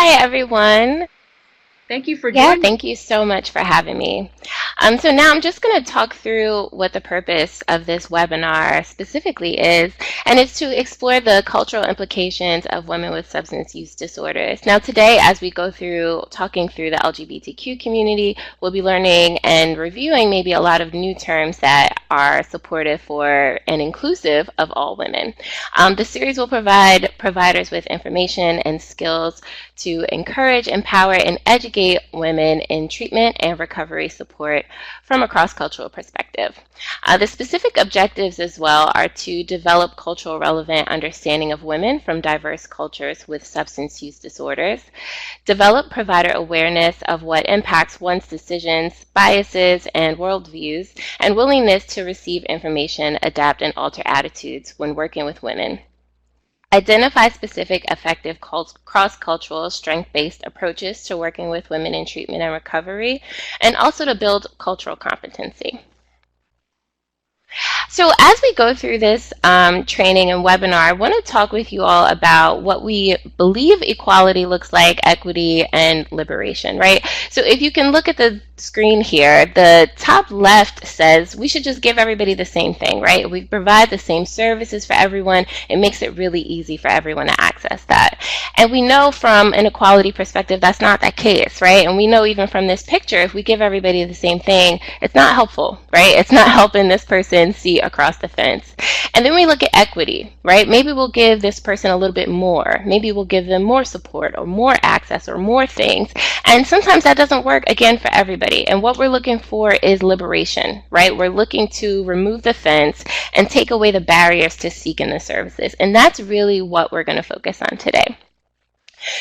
Hi, everyone. Thank you for Yeah, joining. thank you so much for having me. So now I'm just going to talk through what the purpose of this webinar specifically is, and it's to explore the cultural implications of women with substance use disorders. Now today, as we go through talking through the LGBTQ community, we'll be learning and reviewing maybe a lot of new terms that are supportive for and inclusive of all women. The series will provide providers with information and skills to encourage, empower, and educate women in treatment and recovery support from a cross-cultural perspective. The specific objectives as well are to develop cultural relevant understanding of women from diverse cultures with substance use disorders, develop provider awareness of what impacts one's decisions, biases, and worldviews, and willingness to receive information, adapt, and alter attitudes when working with women. Identify specific effective cross-cultural strength-based approaches to working with women in treatment and recovery, and also to build cultural competency. So as we go through this training and webinar, I want to talk with you all about what we believe equality looks like, equity, and liberation, right? So if you can look at the screen here, the top left says we should just give everybody the same thing, right? We provide the same services for everyone. It makes it really easy for everyone to access that. And we know from an equality perspective that's not the case, right? And we know even from this picture, if we give everybody the same thing, it's not helpful, right? It's not helping this person see across the fence. And then we look at equity, right? Maybe we'll give this person a little bit more. Maybe we'll give them more support or more access or more things. And sometimes that doesn't work, again, for everybody. And what we're looking for is liberation, right? We're looking to remove the fence and take away the barriers to seeking the services. And that's really what we're going to focus on today.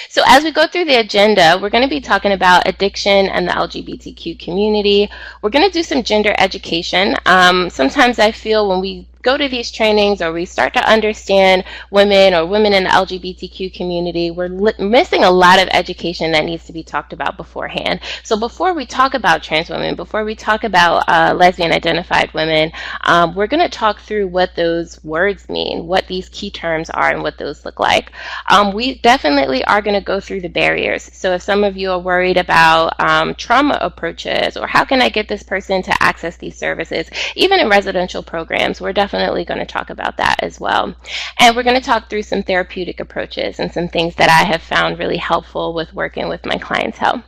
So as we go through the agenda, we're going to be talking about addiction and the LGBTQ community. We're going to do some gender education. Sometimes I feel when we go to these trainings or we start to understand women or women in the LGBTQ community, we're missing a lot of education that needs to be talked about beforehand. So before we talk about trans women, before we talk about lesbian identified women, we're going to talk through what those words mean, what these key terms are, and what those look like. We definitely are going to go through the barriers. So if some of you are worried about trauma approaches or how can I get this person to access these services, even in residential programs, we're definitely going to talk about that as well. And we're going to talk through some therapeutic approaches and some things that I have found really helpful with working with my clientele.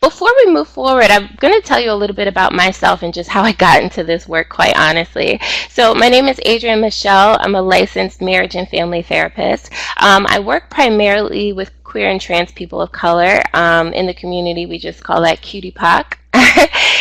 Before we move forward, I'm going to tell you a little bit about myself and just how I got into this work, quite honestly. So my name is Adrienne Michelle. I'm a licensed marriage and family therapist. I work primarily with queer and trans people of color. In the community, we just call that cutie POC.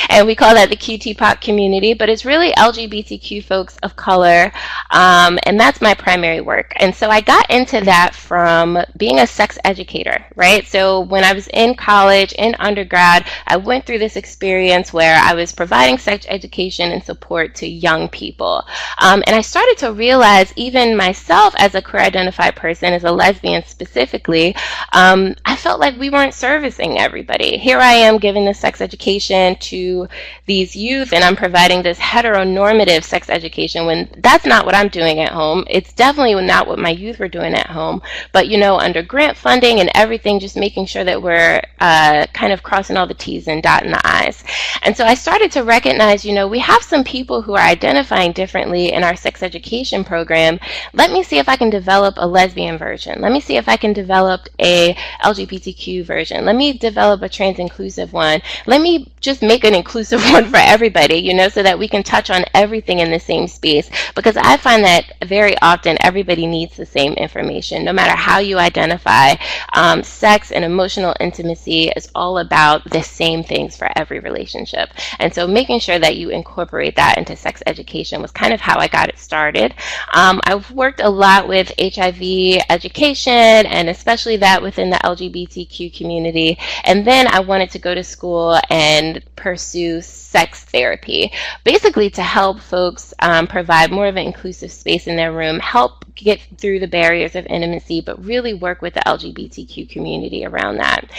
And we call that the QT-POC community, but it's really LGBTQ folks of color, and that's my primary work. And so I got into that from being a sex educator, right? So when I was in college, in undergrad, I went through this experience where I was providing sex education and support to young people. And I started to realize, even myself as a queer identified person, as a lesbian specifically, I felt like we weren't servicing everybody. Here I am giving this sex education to these youth, and I'm providing this heteronormative sex education when that's not what I'm doing at home. It's definitely not what my youth were doing at home. But, you know, under grant funding and everything, just making sure that we're kind of crossing all the T's and dotting the I's. And so I started to recognize, you know, we have some people who are identifying differently in our sex education program. Let me see if I can develop a lesbian version. Let me see if I can develop a LGBTQ version. Let me develop a trans inclusive one. Let me just make an inclusive one for everybody, you know, so that we can touch on everything in the same space. Because I find that very often everybody needs the same information, no matter how you identify. Sex and emotional intimacy is all about the same things for every relationship. And so making sure that you incorporate that into sex education was kind of how I got it started. I've worked a lot with HIV education, and especially that within the LGBTQ community. And then I wanted to go to school and pursue sex therapy, basically to help folks provide more of an inclusive space in their room, help get through the barriers of intimacy, but really work with the LGBTQ community around that.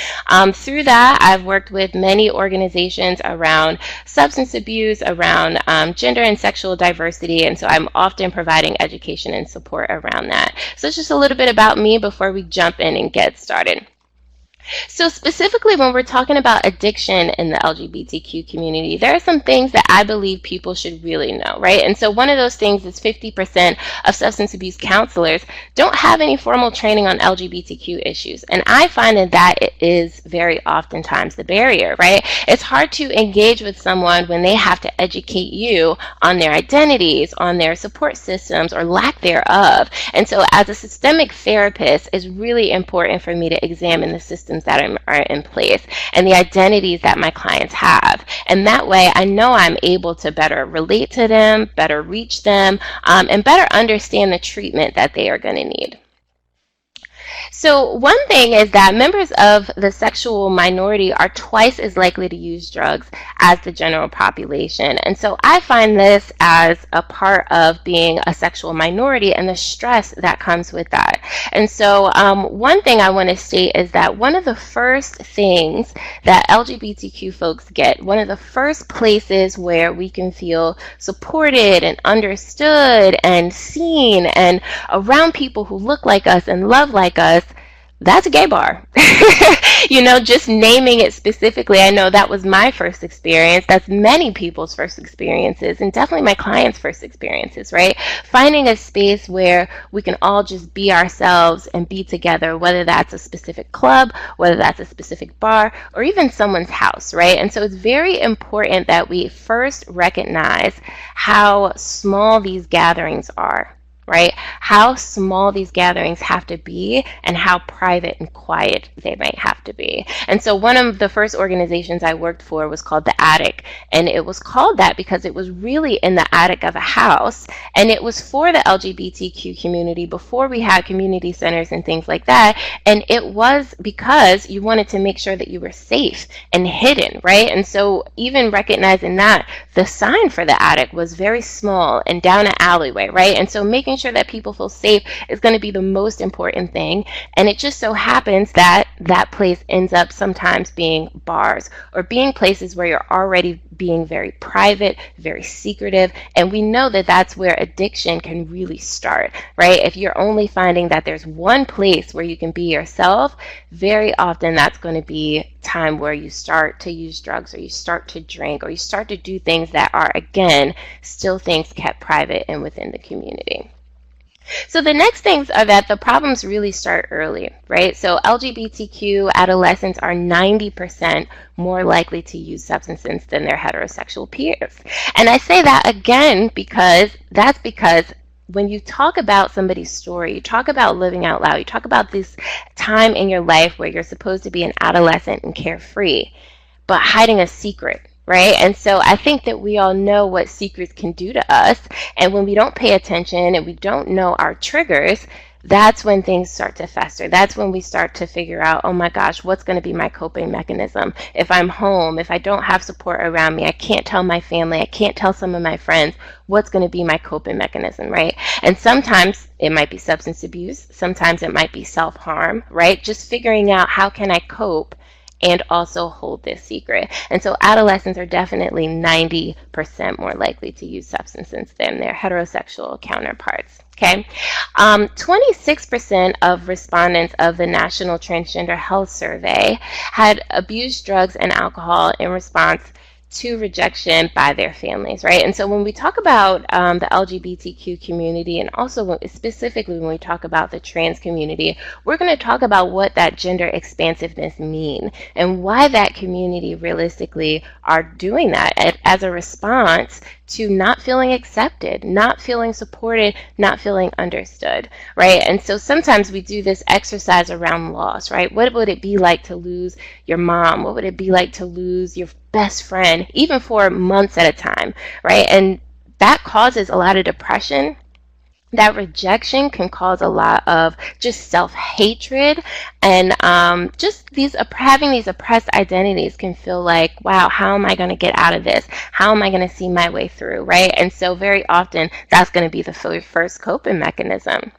Through that, I've worked with many organizations around substance abuse, around gender and sexual diversity, and so I'm often providing education and support around that. So it's just a little bit about me before we jump in and get started. So specifically when we're talking about addiction in the LGBTQ community, there are some things that I believe people should really know, right? And so one of those things is 50% of substance abuse counselors don't have any formal training on LGBTQ issues. And I find that it is very oftentimes the barrier, right? It's hard to engage with someone when they have to educate you on their identities, on their support systems, or lack thereof. And so as a systemic therapist, it's really important for me to examine the systems that are in place and the identities that my clients have. And that way I know I'm able to better relate to them, better reach them, and better understand the treatment that they are going to need. So one thing is that members of the sexual minority are twice as likely to use drugs as the general population. And so I find this as a part of being a sexual minority and the stress that comes with that. And so one thing I want to state is that one of the first things that LGBTQ folks get, one of the first places where we can feel supported and understood and seen and around people who look like us and love like us, that's a gay bar. Just naming it specifically, I know that was my first experience. That's many people's first experiences, and definitely my clients' first experiences, right? Finding a space where we can all just be ourselves and be together, whether that's a specific club, whether that's a specific bar, or even someone's house, right? And so it's very important that we first recognize how small these gatherings are, right? How small these gatherings have to be and how private and quiet they might have to be. And so one of the first organizations I worked for was called The Attic. And it was called that because it was really in the attic of a house. And it was for the LGBTQ community before we had community centers and things like that. And it was because you wanted to make sure that you were safe and hidden, right? And so even recognizing that, the sign for the attic was very small and down an alleyway, right? And so making sure that people feel safe is going to be the most important thing. And it just so happens that that place ends up sometimes being bars or being places where you're already being very private, very secretive. And we know that that's where addiction can really start, right? If you're only finding that there's one place where you can be yourself, very often that's going to be time where you start to use drugs or you start to drink or you start to do things that are, again, still things kept private and within the community. So the next things are that the problems really start early, right? So LGBTQ adolescents are 90% more likely to use substances than their heterosexual peers. And I say that again because when you talk about somebody's story, you talk about living out loud, you talk about this time in your life where you're supposed to be an adolescent and carefree, but hiding a secret, right? And so I think that we all know what secrets can do to us. And when we don't pay attention and we don't know our triggers, that's when things start to fester. That's when we start to figure out, oh my gosh, what's going to be my coping mechanism? If I'm home, if I don't have support around me, I can't tell my family, I can't tell some of my friends, what's going to be my coping mechanism, right? And sometimes it might be substance abuse. Sometimes it might be self-harm, right? Just figuring out how can I cope and also hold this secret. And so adolescents are definitely 90% more likely to use substances than their heterosexual counterparts. Okay, 26% of respondents of the National Transgender Health Survey had abused drugs and alcohol in response to rejection by their families, right? And so when we talk about the LGBTQ community, and also specifically when we talk about the trans community, we're going to talk about what that gender expansiveness mean and why that community realistically are doing that as a response to not feeling accepted, not feeling supported, not feeling understood, right? And so sometimes we do this exercise around loss, right? What would it be like to lose your mom? What would it be like to lose your best friend, even for months at a time, right? And that causes a lot of depression. That rejection can cause a lot of just self-hatred, and just having these oppressed identities can feel like, wow, how am I going to get out of this? How am I going to see my way through, right? And so very often that's going to be the first coping mechanism.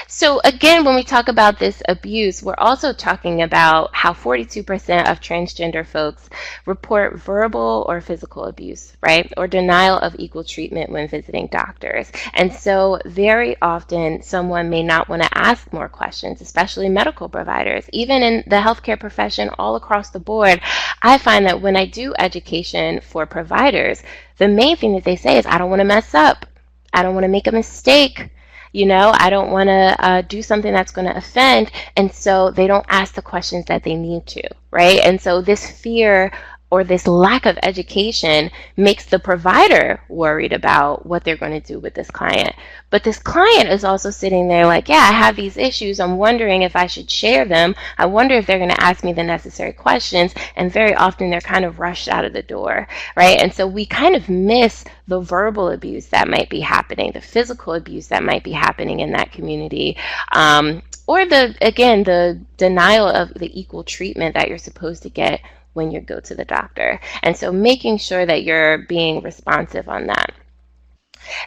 So again, when we talk about this abuse, we're also talking about how 42% of transgender folks report verbal or physical abuse, right? Or denial of equal treatment when visiting doctors. And so very often someone may not want to ask more questions, especially medical providers. Even in the healthcare profession all across the board, I find that when I do education for providers, the main thing that they say is, I don't want to mess up. I don't want to make a mistake. I don't want to do something that's going to offend. And so they don't ask the questions that they need to, right? And so this fear or this lack of education makes the provider worried about what they're going to do with this client. But this client is also sitting there like, yeah, I have these issues. I'm wondering if I should share them. I wonder if they're going to ask me the necessary questions. And very often they're kind of rushed out of the door, right? And so we kind of miss the verbal abuse that might be happening, the physical abuse that might be happening in that community, or the denial of the equal treatment that you're supposed to get when you go to the doctor. And so making sure that you're being responsive on that.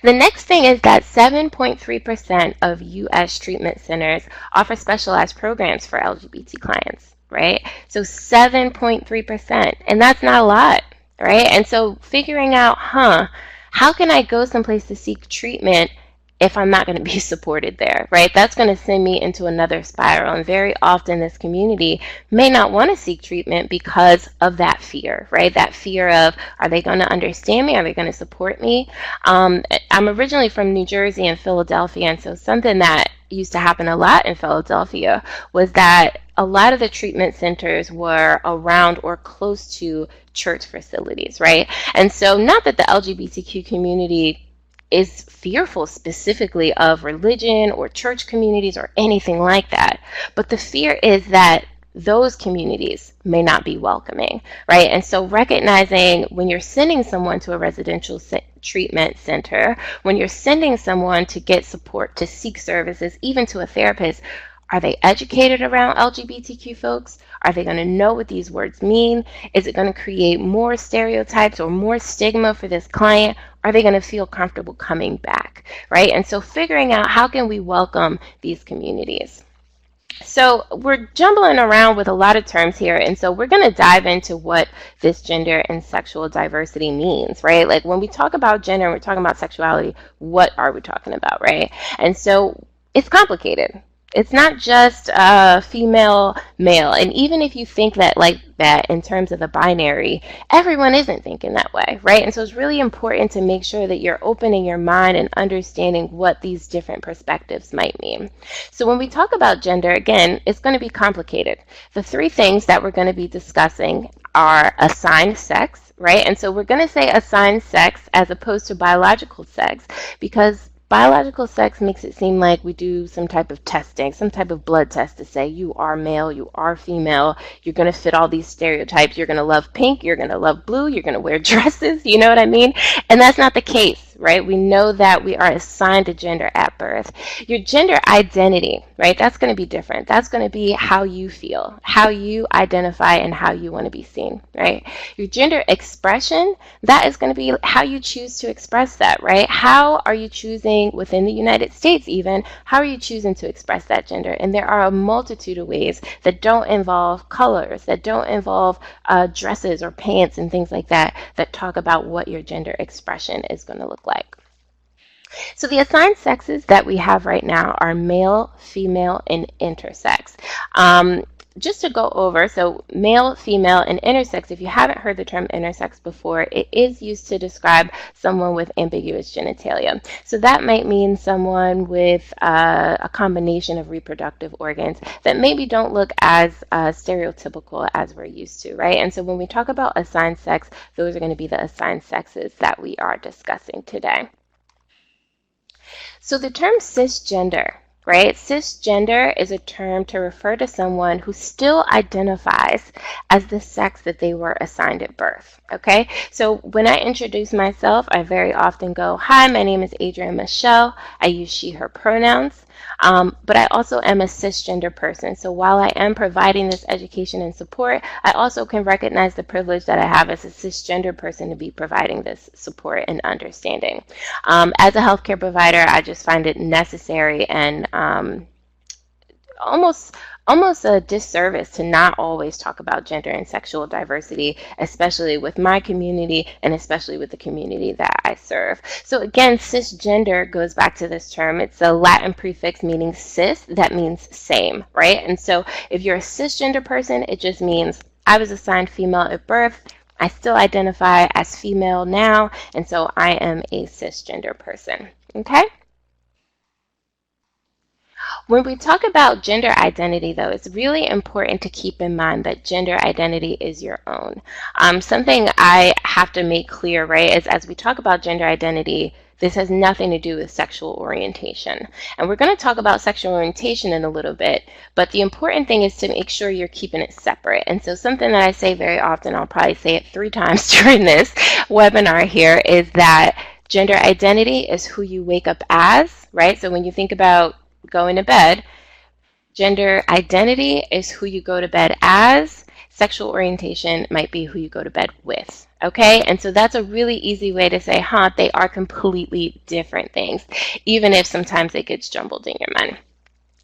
The next thing is that 7.3% of U.S. treatment centers offer specialized programs for LGBT clients, right? So 7.3%, and that's not a lot, right? And so figuring out, how can I go someplace to seek treatment if I'm not going to be supported there, right? That's going to send me into another spiral. And very often this community may not want to seek treatment because of that fear, right? That fear of, are they going to understand me? Are they going to support me? I'm originally from New Jersey and Philadelphia, and so something that used to happen a lot in Philadelphia was that a lot of the treatment centers were around or close to church facilities, right? And so not that the LGBTQ community is fearful specifically of religion or church communities or anything like that. But the fear is that those communities may not be welcoming, right? And so recognizing when you're sending someone to a residential treatment center, when you're sending someone to get support, to seek services, even to a therapist, are they educated around LGBTQ folks? Are they going to know what these words mean? Is it going to create more stereotypes or more stigma for this client? Are they going to feel comfortable coming back, right? And so figuring out how can we welcome these communities. So we're jumbling around with a lot of terms here, and so we're going to dive into what this gender and sexual diversity means, right? Like when we talk about gender and we're talking about sexuality, what are we talking about, right? And so it's complicated. It's not just female, male. And even if you think that like that in terms of the binary, everyone isn't thinking that way, right? And so it's really important to make sure that you're opening your mind and understanding what these different perspectives might mean. So when we talk about gender, again, it's going to be complicated. The three things that we're going to be discussing are assigned sex, right? And so we're going to say assigned sex as opposed to biological sex because biological sex makes it seem like we do some type of testing, some type of blood test to say you are male, you are female, you're going to fit all these stereotypes, you're going to love pink, you're going to love blue, you're going to wear dresses, you know what I mean? And that's not the case, right? We know that we are assigned a gender at birth. Your gender identity, right? That's going to be different. That's going to be how you feel, how you identify, and how you want to be seen, right? Your gender expression, that is going to be how you choose to express that, right? How are you choosing within the United States even, how are you choosing to express that gender? And there are a multitude of ways that don't involve colors, that don't involve dresses or pants and things like that, that talk about what your gender expression is going to look like. So the assigned sexes that we have right now are male, female, and intersex. Just to go over, so male, female, and intersex, if you haven't heard the term intersex before, it is used to describe someone with ambiguous genitalia. So that might mean someone with a combination of reproductive organs that maybe don't look as stereotypical as we're used to, right? And so when we talk about assigned sex, those are going to be the assigned sexes that we are discussing today. So the term cisgender, right? Cisgender is a term to refer to someone who still identifies as the sex that they were assigned at birth, okay? So when I introduce myself, I very often go, hi, my name is Adrienne Michelle. I use she, her pronouns. But I also am a cisgender person. So while I am providing this education and support, I also can recognize the privilege that I have as a cisgender person to be providing this support and understanding. As a healthcare provider, I just find it necessary and almost a disservice to not always talk about gender and sexual diversity, especially with my community and especially with the community that I serve. So again, cisgender goes back to this term. It's a Latin prefix meaning cis, that means same, right? And so if you're a cisgender person, it just means I was assigned female at birth. I still identify as female now, and so I am a cisgender person, okay? When we talk about gender identity, though, it's really important to keep in mind that gender identity is your own. Something I have to make clear, right, is as we talk about gender identity, this has nothing to do with sexual orientation. And we're going to talk about sexual orientation in a little bit, but the important thing is to make sure you're keeping it separate. And so something that I say very often, I'll probably say it 3 times during this webinar here, is that gender identity is who you wake up as, right? So when you think about going to bed, gender identity is who you go to bed as. Sexual orientation might be who you go to bed with. Okay, and so that's a really easy way to say, they are completely different things, even if sometimes it gets jumbled in your mind.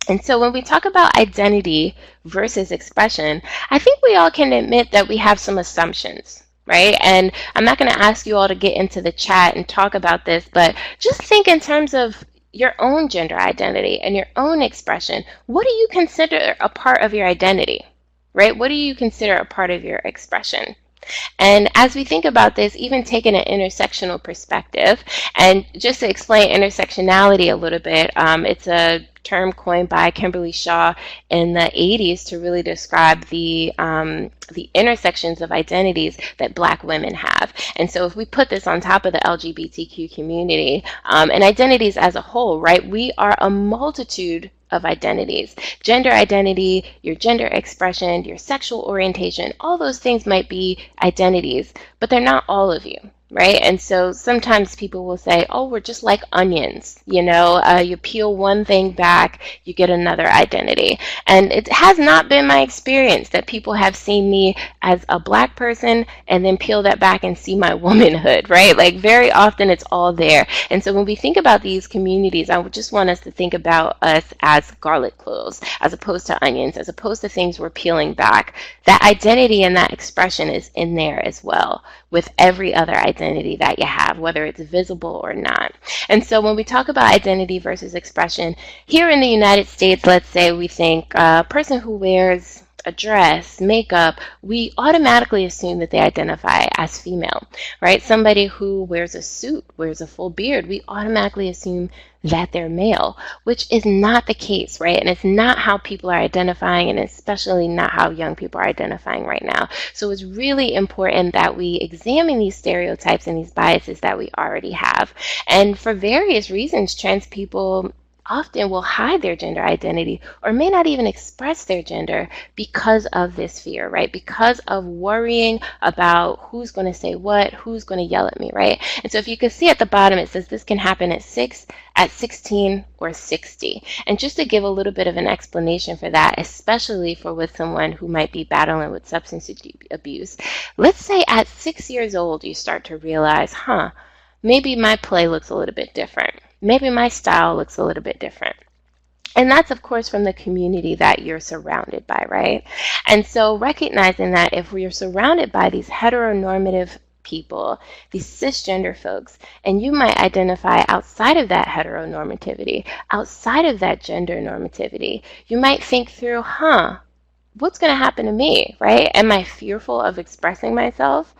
And so when we talk about identity versus expression, I think we all can admit that we have some assumptions, right? And I'm not going to ask you all to get into the chat and talk about this, but just think in terms of your own gender identity and your own expression. What do you consider a part of your identity, right? What do you consider a part of your expression? And as we think about this, even taking an intersectional perspective, and just to explain intersectionality a little bit, it's a term coined by Kimberly Shaw in the 80s to really describe the intersections of identities that Black women have. And so if we put this on top of the LGBTQ community and identities as a whole, right, we are a multitude of identities. Gender identity, your gender expression, your sexual orientation, all those things might be identities, but they're not all of you, right? And so sometimes people will say, oh, we're just like onions, you peel one thing back, you get another identity. And it has not been my experience that people have seen me as a Black person and then peel that back and see my womanhood, right? Like very often it's all there. And so when we think about these communities, I would just want us to think about us as garlic cloves, as opposed to onions, as opposed to things we're peeling back. That identity and that expression is in there as well, with every other identity that you have, whether it's visible or not. And so when we talk about identity versus expression, here in the United States, let's say we think a person who wears a dress, makeup, we automatically assume that they identify as female, right? Somebody who wears a suit, wears a full beard, we automatically assume that they're male, which is not the case, right? And it's not how people are identifying, and especially not how young people are identifying right now. So it's really important that we examine these stereotypes and these biases that we already have. And for various reasons, trans people often will hide their gender identity or may not even express their gender because of this fear, right? Because of worrying about who's going to say what, who's going to yell at me, right? And so if you can see at the bottom, it says this can happen at 6, at 16, or 60. And just to give a little bit of an explanation for that, especially for with someone who might be battling with substance abuse, let's say at 6 years old, you start to realize, maybe my play looks a little bit different. Maybe my style looks a little bit different. And that's, of course, from the community that you're surrounded by, right? And so recognizing that if we are surrounded by these heteronormative people, these cisgender folks, and you might identify outside of that heteronormativity, outside of that gender normativity, you might think through, what's going to happen to me, right? Am I fearful of expressing myself?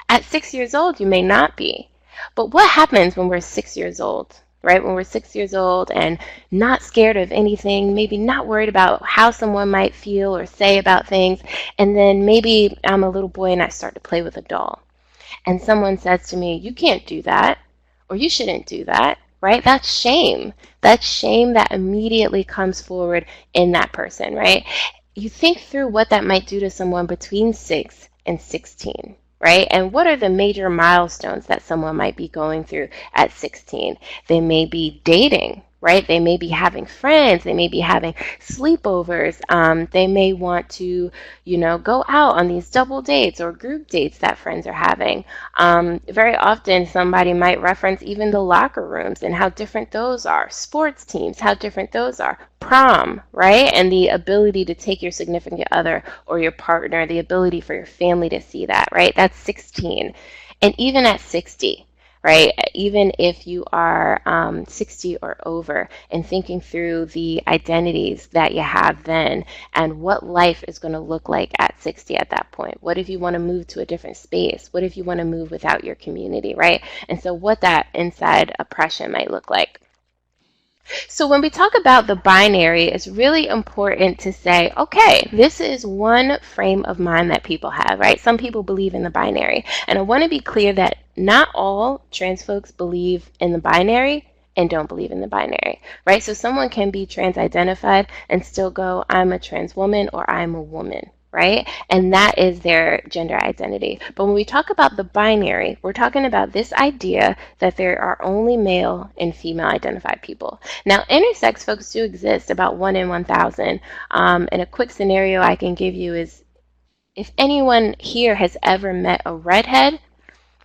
At 6 years old, you may not be. But what happens when we're 6 years old? Right? When we're 6 years old and not scared of anything, maybe not worried about how someone might feel or say about things, and then maybe I'm a little boy and I start to play with a doll. And someone says to me, you can't do that, or you shouldn't do that, right? That's shame. That's shame that immediately comes forward in that person, right? You think through what that might do to someone between 6 and 16. Right? And what are the major milestones that someone might be going through at 16? They may be dating, right? They may be having friends, they may be having sleepovers, they may want to, go out on these double dates or group dates that friends are having. Very often, somebody might reference even the locker rooms and how different those are, sports teams, how different those are, prom, right? And the ability to take your significant other or your partner, the ability for your family to see that, right? That's 16. And even at 60, right? Even if you are 60 or over, and thinking through the identities that you have then and what life is going to look like at 60 at that point. What if you want to move to a different space? What if you want to move without your community, right? And so what that inside oppression might look like. So when we talk about the binary, it's really important to say, okay, this is one frame of mind that people have, right? Some people believe in the binary. And I want to be clear that not all trans folks believe in the binary and don't believe in the binary, right? So someone can be trans-identified and still go, I'm a trans woman or I'm a woman, right? And that is their gender identity. But when we talk about the binary, we're talking about this idea that there are only male and female identified people. Now, intersex folks do exist, about 1 in 1,000. And a quick scenario I can give you is if anyone here has ever met a redhead,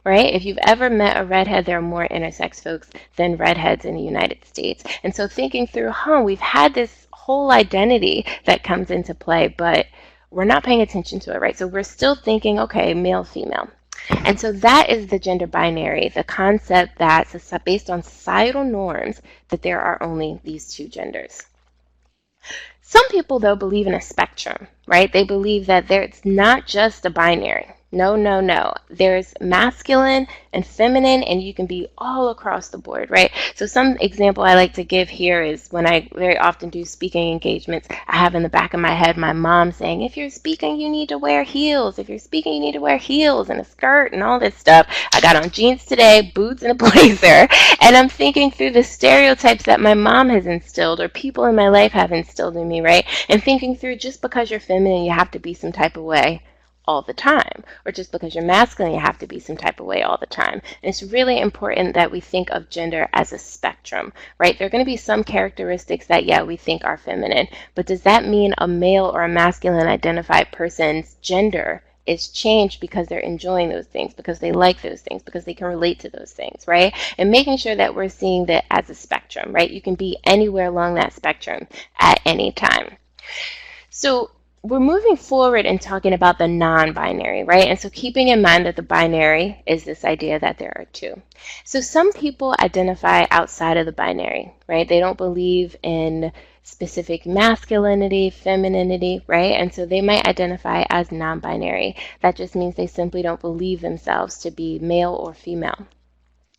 right? If you've ever met a redhead, there are more intersex folks than redheads in the United States. And so thinking through, we've had this whole identity that comes into play, but we're not paying attention to it, right? So we're still thinking, okay, male, female. And so that is the gender binary, the concept that's based on societal norms that there are only these two genders. Some people, though, believe in a spectrum, right? They believe that it's not just a binary. No, no, no. There's masculine and feminine, and you can be all across the board, right? So some example I like to give here is when I very often do speaking engagements, I have in the back of my head my mom saying, if you're speaking, you need to wear heels. If you're speaking, you need to wear heels and a skirt and all this stuff. I got on jeans today, boots and a blazer, and I'm thinking through the stereotypes that my mom has instilled or people in my life have instilled in me, right? And thinking through just because you're feminine, you have to be some type of way all the time, or just because you're masculine, you have to be some type of way all the time. And it's really important that we think of gender as a spectrum, right? There are going to be some characteristics that, yeah, we think are feminine, but does that mean a male or a masculine identified person's gender is changed because they're enjoying those things, because they like those things, because they can relate to those things, right? And making sure that we're seeing that as a spectrum, right? You can be anywhere along that spectrum at any time. So we're moving forward and talking about the non-binary, right? And so keeping in mind that the binary is this idea that there are two. So some people identify outside of the binary, right? They don't believe in specific masculinity, femininity, right? And so they might identify as non-binary. That just means they simply don't believe themselves to be male or female.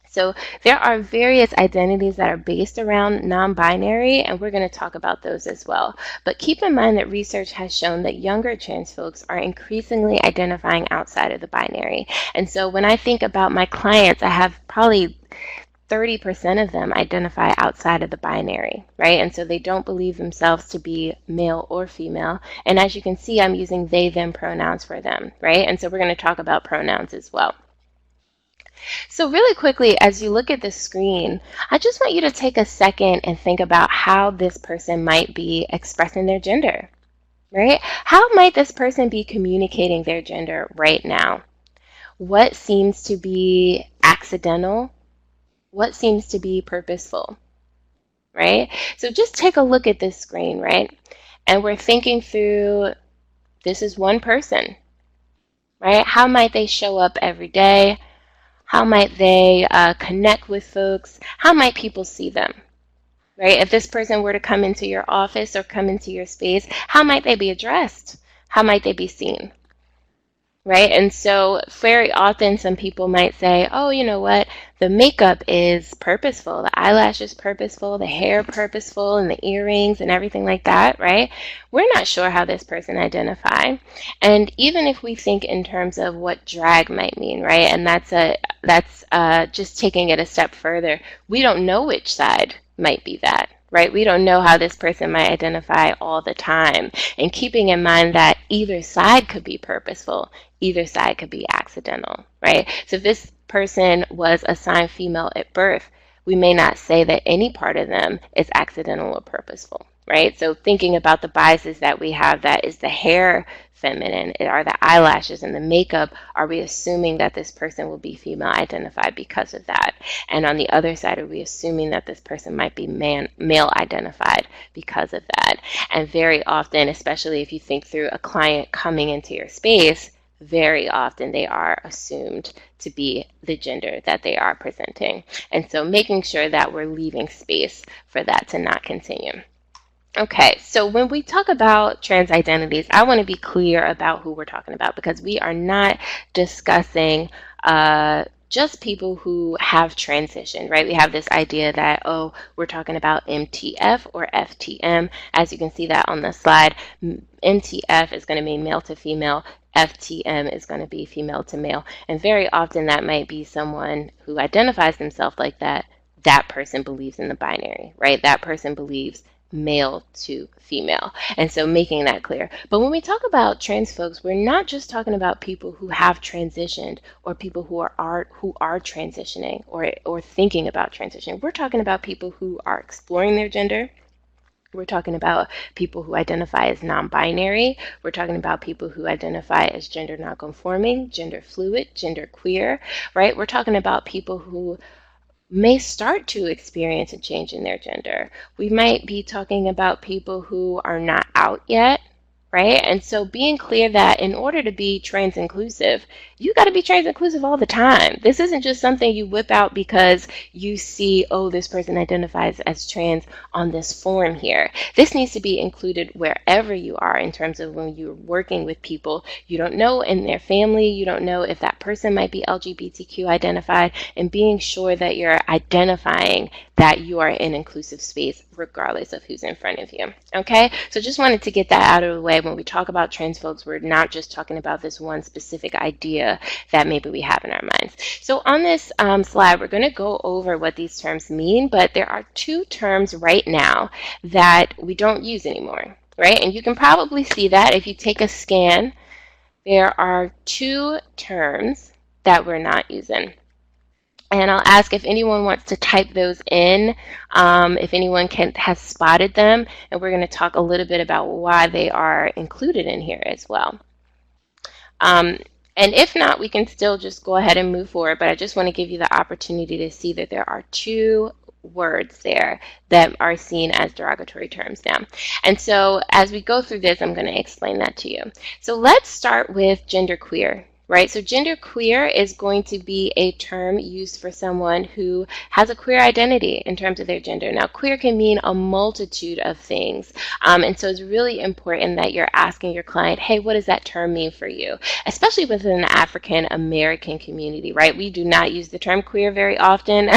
So there are various identities that are based around non-binary, and we're going to talk about those as well. But keep in mind that research has shown that younger trans folks are increasingly identifying outside of the binary. And so when I think about my clients, I have probably 30% of them identify outside of the binary, right? And so they don't believe themselves to be male or female. And as you can see, I'm using they, them pronouns for them, right? And so we're going to talk about pronouns as well. So really quickly, as you look at the screen, I just want you to take a second and think about how this person might be expressing their gender, right? How might this person be communicating their gender right now? What seems to be accidental? What seems to be purposeful, right? So just take a look at this screen, right? And we're thinking through, this is one person, right? How might they show up every day? How might they connect with folks? How might people see them, right? If this person were to come into your office or come into your space, how might they be addressed? How might they be seen, right? And so very often some people might say, oh, you know what? The makeup is purposeful. The eyelashes purposeful, the hair purposeful, and the earrings and everything like that, right? We're not sure how this person identifies. And even if we think in terms of what drag might mean, right? And that's just taking it a step further. We don't know which side might be that, right? We don't know how this person might identify all the time. And keeping in mind that either side could be purposeful, either side could be accidental, right? So if this person was assigned female at birth, we may not say that any part of them is accidental or purposeful, right? So thinking about the biases that we have, that is the hair feminine, are the eyelashes and the makeup, are we assuming that this person will be female identified because of that? And on the other side, are we assuming that this person might be male identified because of that? And very often, especially if you think through a client coming into your space, very often they are assumed to be the gender that they are presenting. And so making sure that we're leaving space for that to not continue. Okay, so when we talk about trans identities, I want to be clear about who we're talking about, because we are not discussing just people who have transitioned, right? We have this idea that, oh, we're talking about MTF or FTM. As you can see that on the slide, MTF is going to mean male to female. FTM is going to be female to male. And very often that might be someone who identifies themselves like that. That person believes in the binary, right? That person believes male to female. And so making that clear. But when we talk about trans folks, we're not just talking about people who have transitioned or people who are transitioning or thinking about transitioning. We're talking about people who are exploring their gender. We're talking about people who identify as non-binary. We're talking about people who identify as gender non-conforming, gender fluid, gender queer, right? We're talking about people who may start to experience a change in their gender. We might be talking about people who are not out yet, right? And so being clear that in order to be trans inclusive, you got to be trans inclusive all the time. This isn't just something you whip out because you see, oh, this person identifies as trans on this form here. This needs to be included wherever you are, in terms of when you're working with people you don't know in their family, you don't know if that person might be LGBTQ identified, and being sure that you're identifying that you are in inclusive space regardless of who's in front of you. Okay, so just wanted to get that out of the way. When we talk about trans folks, we're not just talking about this one specific idea that maybe we have in our minds. So on this slide, we're going to go over what these terms mean, but there are two terms right now that we don't use anymore, right? And you can probably see that if you take a scan. There are two terms that we're not using. And I'll ask if anyone wants to type those in, if anyone has spotted them, and we're going to talk a little bit about why they are included in here as well. And if not, we can still just go ahead and move forward, but I just want to give you the opportunity to see that there are two words there that are seen as derogatory terms now. And so as we go through this, I'm going to explain that to you. So let's start with genderqueer. Right, so genderqueer is going to be a term used for someone who has a queer identity in terms of their gender. Now, queer can mean a multitude of things, and so it's really important that you're asking your client, hey, what does that term mean for you? Especially within the African American community, right? We do not use the term queer very often.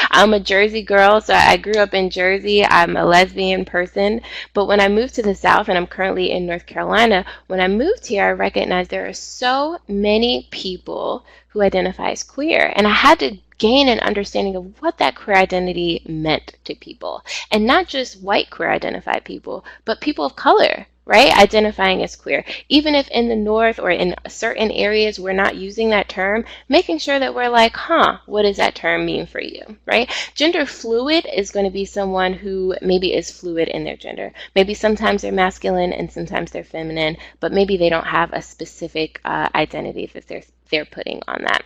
I'm a Jersey girl, so I grew up in Jersey. I'm a lesbian person, but when I moved to the South, and I'm currently in North Carolina, when I moved here, I recognized there are so many people who identify as queer, and I had to gain an understanding of what that queer identity meant to people, and not just white queer identified people, but people of color, right, identifying as queer. Even if in the North or in certain areas we're not using that term, making sure that we're like, what does that term mean for you, right? Gender fluid is going to be someone who maybe is fluid in their gender. Maybe sometimes they're masculine and sometimes they're feminine, but maybe they don't have a specific identity that they're putting on that.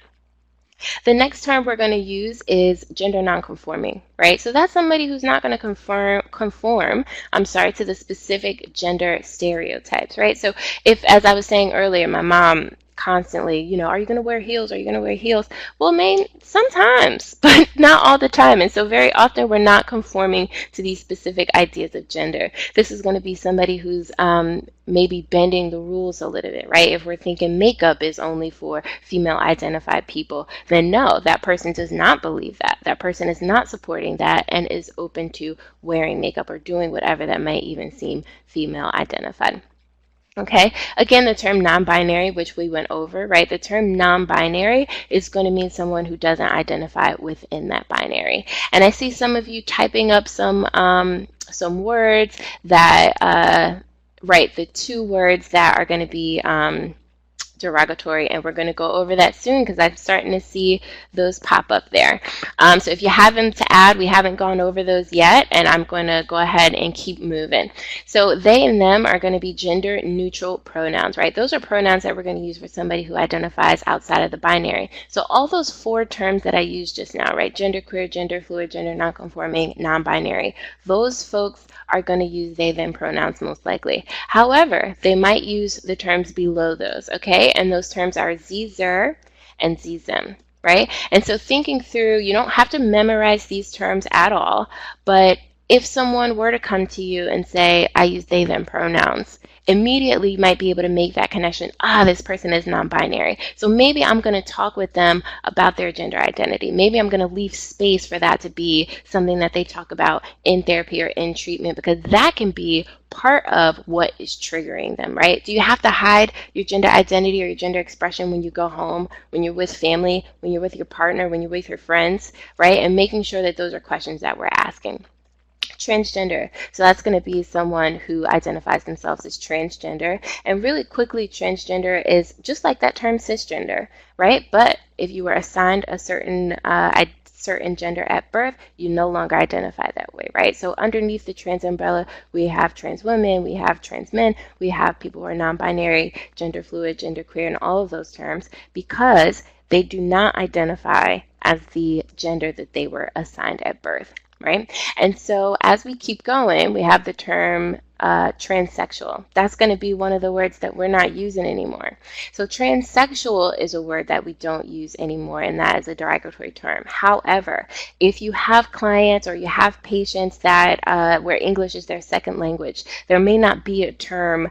The next term we're going to use is gender nonconforming, right? So that's somebody who's not going to conform to the specific gender stereotypes, right? So if, as I was saying earlier, my mom constantly, are you going to wear heels? Are you going to wear heels? Well, sometimes, but not all the time. And so very often we're not conforming to these specific ideas of gender. This is going to be somebody who's maybe bending the rules a little bit, right? If we're thinking makeup is only for female identified people, then no, that person does not believe that. That person is not supporting that and is open to wearing makeup or doing whatever that might even seem female identified. Okay, again, the term non-binary, which we went over, right? The term non-binary is going to mean someone who doesn't identify within that binary. And I see some of you typing up some words that, right, the two words that are going to be derogatory, and we're going to go over that soon because I'm starting to see those pop up there. So if you have them to add, we haven't gone over those yet, and I'm going to go ahead and keep moving. So they and them are going to be gender neutral pronouns, right? Those are pronouns that we're going to use for somebody who identifies outside of the binary. So all those 4 terms that I used just now, right? Gender queer, gender fluid, gender nonconforming, non-binary. Those folks are going to use they, them pronouns most likely. However, they might use the terms below those, okay? And those terms are sie, zer, and sie, them, right? And so thinking through, you don't have to memorize these terms at all, but if someone were to come to you and say, I use they, them pronouns, immediately you might be able to make that connection. This person is non-binary. So maybe I'm going to talk with them about their gender identity. Maybe I'm going to leave space for that to be something that they talk about in therapy or in treatment, because that can be part of what is triggering them, right? Do you have to hide your gender identity or your gender expression when you go home, when you're with family, when you're with your partner, when you're with your friends, right? And making sure that those are questions that we're asking. Transgender. So that's going to be someone who identifies themselves as transgender. And really quickly, transgender is just like that term cisgender, right? But if you were assigned a certain gender at birth, you no longer identify that way, right? So underneath the trans umbrella, we have trans women, we have trans men, we have people who are non-binary, gender fluid, gender queer, and all of those terms, because they do not identify as the gender that they were assigned at birth, right? And so as we keep going, we have the term transsexual. That's going to be one of the words that we're not using anymore. So transsexual is a word that we don't use anymore, and that is a derogatory term. However, if you have clients or you have patients that where English is their second language, there may not be a term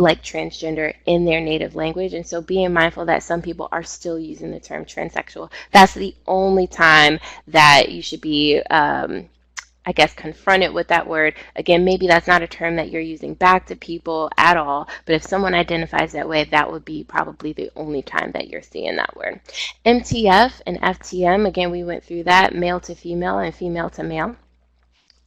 like transgender in their native language. And so being mindful that some people are still using the term transsexual. That's the only time that you should be, I guess, confronted with that word. Again, maybe that's not a term that you're using back to people at all, but if someone identifies that way, that would be probably the only time that you're seeing that word. MTF and FTM, again, we went through that, male to female and female to male.